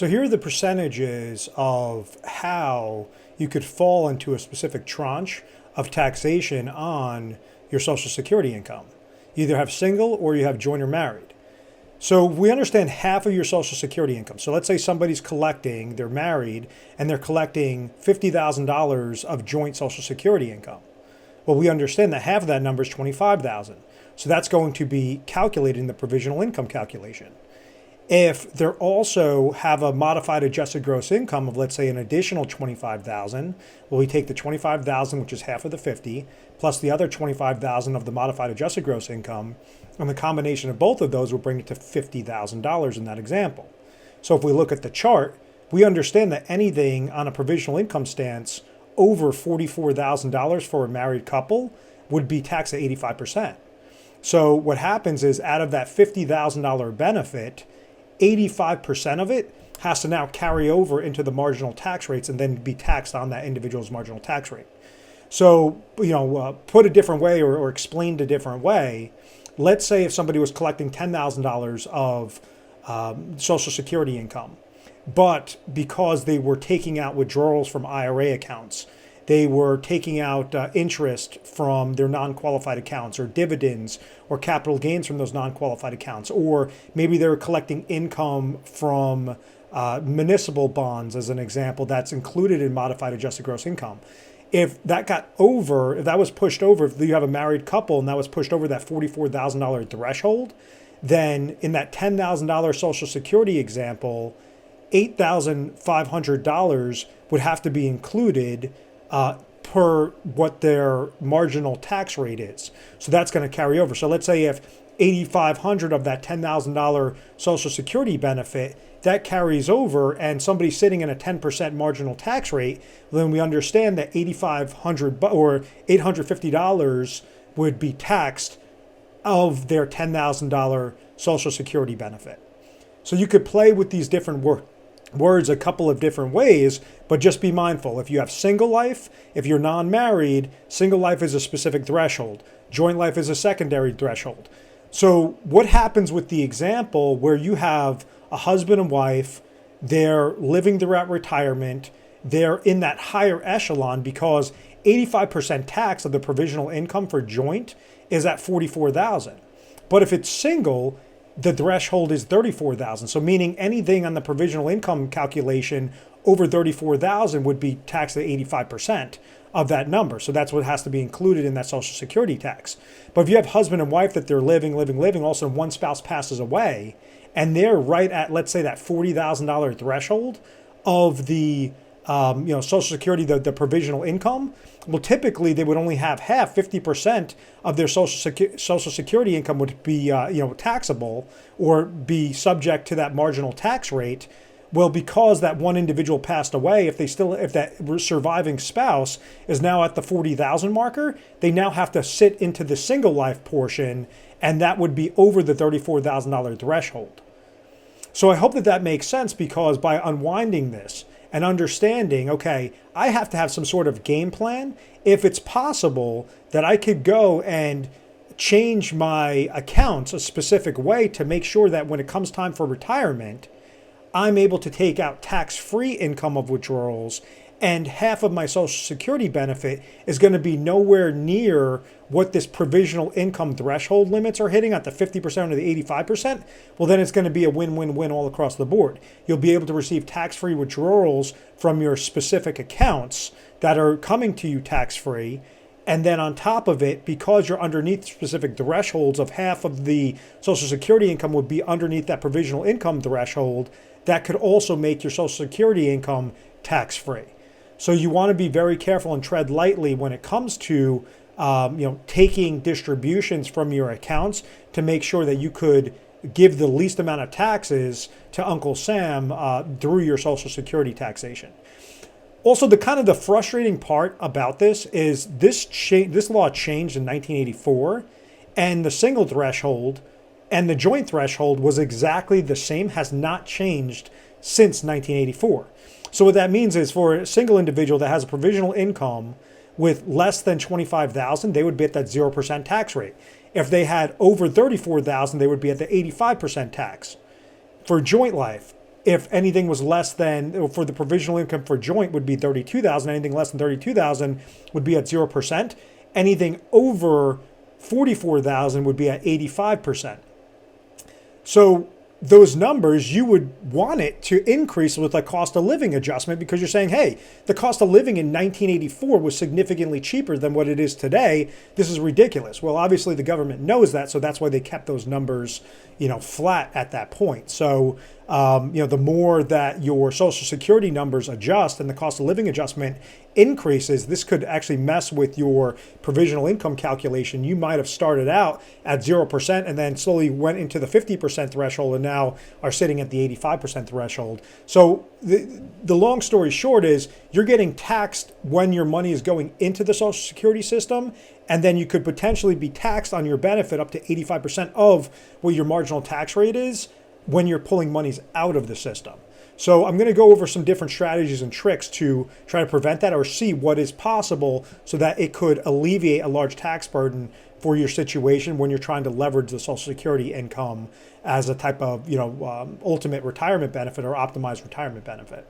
So here are the percentages of how you could fall into a specific tranche of taxation on your Social Security income. You either have single or you have joint or married. So we understand half of your Social Security income. So let's say somebody's collecting, they're married, and they're collecting $50,000 of joint Social Security income. Well, we understand that half of that number is $25,000. So that's going to be calculated in the provisional income calculation. If they also have a modified adjusted gross income of, let's say, an additional $25,000, well, we take the $25,000, which is half of the 50, plus the other $25,000 of the modified adjusted gross income, and the combination of both of those will bring it to $50,000 in that example. So if we look at the chart, we understand that anything on a provisional income stance over $44,000 for a married couple would be taxed at 85%. So what happens is out of that $50,000 benefit, 85% of it has to now carry over into the marginal tax rates and then be taxed on that individual's marginal tax rate. So, put a different way or explained a different way, let's say if somebody was collecting $10,000 of Social Security income, but because they were taking out withdrawals from IRA accounts, they were taking out interest from their non-qualified accounts or dividends or capital gains from those non-qualified accounts, or maybe they were collecting income from municipal bonds, as an example, that's included in modified adjusted gross income. If that was pushed over, if you have a married couple and that was pushed over that $44,000 threshold, then in that $10,000 Social Security example, $8,500 would have to be included per what their marginal tax rate is. So that's going to carry over. So let's say if $8,500 of that $10,000 Social Security benefit, that carries over and somebody's sitting in a 10% marginal tax rate, then we understand that $8,500 or $850 would be taxed of their $10,000 Social Security benefit. So you could play with these different words a couple of different ways, but just be mindful. If you have single life, if you're non-married, single life is a specific threshold. Joint life is a secondary threshold. So what happens with the example where you have a husband and wife, they're living throughout retirement, they're in that higher echelon because 85% tax of the provisional income for joint is at $44,000. But if it's single, the threshold is $34,000. So meaning anything on the provisional income calculation over $34,000 would be taxed at 85% of that number. So that's what has to be included in that Social Security tax. But if you have husband and wife that they're living, also one spouse passes away, and they're right at, let's say, that $40,000 threshold of the Social Security, the provisional income, well, typically they would only have half, 50% of their Social Security income would be taxable or be subject to that marginal tax rate. Well, because that one individual passed away, if that surviving spouse is now at the 40,000 marker, they now have to sit into the single life portion, and that would be over the $34,000 threshold. So I hope that makes sense, because by unwinding this and understanding, okay, I have to have some sort of game plan. If it's possible that I could go and change my accounts a specific way to make sure that when it comes time for retirement, I'm able to take out tax-free income of withdrawals, and half of my Social Security benefit is going to be nowhere near what this provisional income threshold limits are hitting at the 50% or the 85%, well, then it's going to be a win-win-win all across the board. You'll be able to receive tax-free withdrawals from your specific accounts that are coming to you tax-free. And then on top of it, because you're underneath specific thresholds of half of the Social Security income would be underneath that provisional income threshold, that could also make your Social Security income tax-free. So you want to be very careful and tread lightly when it comes to taking distributions from your accounts to make sure that you could give the least amount of taxes to Uncle Sam through your Social Security taxation. Also, the frustrating part about this is this law changed in 1984, and the single threshold and the joint threshold was exactly the same, has not changed since 1984. So what that means is for a single individual that has a provisional income with less than $25,000, they would be at that 0% tax rate. If they had over $34,000, they would be at the 85% tax. For joint life, If anything was less than, for the provisional income for joint would be 32,000, anything less than 32,000 would be at 0%. Anything over 44,000 would be at 85%. So those numbers, you would want it to increase with a cost of living adjustment, because you're saying, hey, the cost of living in 1984 was significantly cheaper than what it is today. This is ridiculous. Well, obviously the government knows that, so that's why they kept those numbers, flat at that point. So, the more that your Social Security numbers adjust and the cost of living adjustment increases, this could actually mess with your provisional income calculation. You might have started out at 0% and then slowly went into the 50% threshold and now are sitting at the 85% threshold. So the long story short is you're getting taxed when your money is going into the Social Security system, and then you could potentially be taxed on your benefit up to 85% of what your marginal tax rate is when you're pulling monies out of the system. So I'm going to go over some different strategies and tricks to try to prevent that, or see what is possible so that it could alleviate a large tax burden for your situation when you're trying to leverage the Social Security income as a type of ultimate retirement benefit or optimized retirement benefit.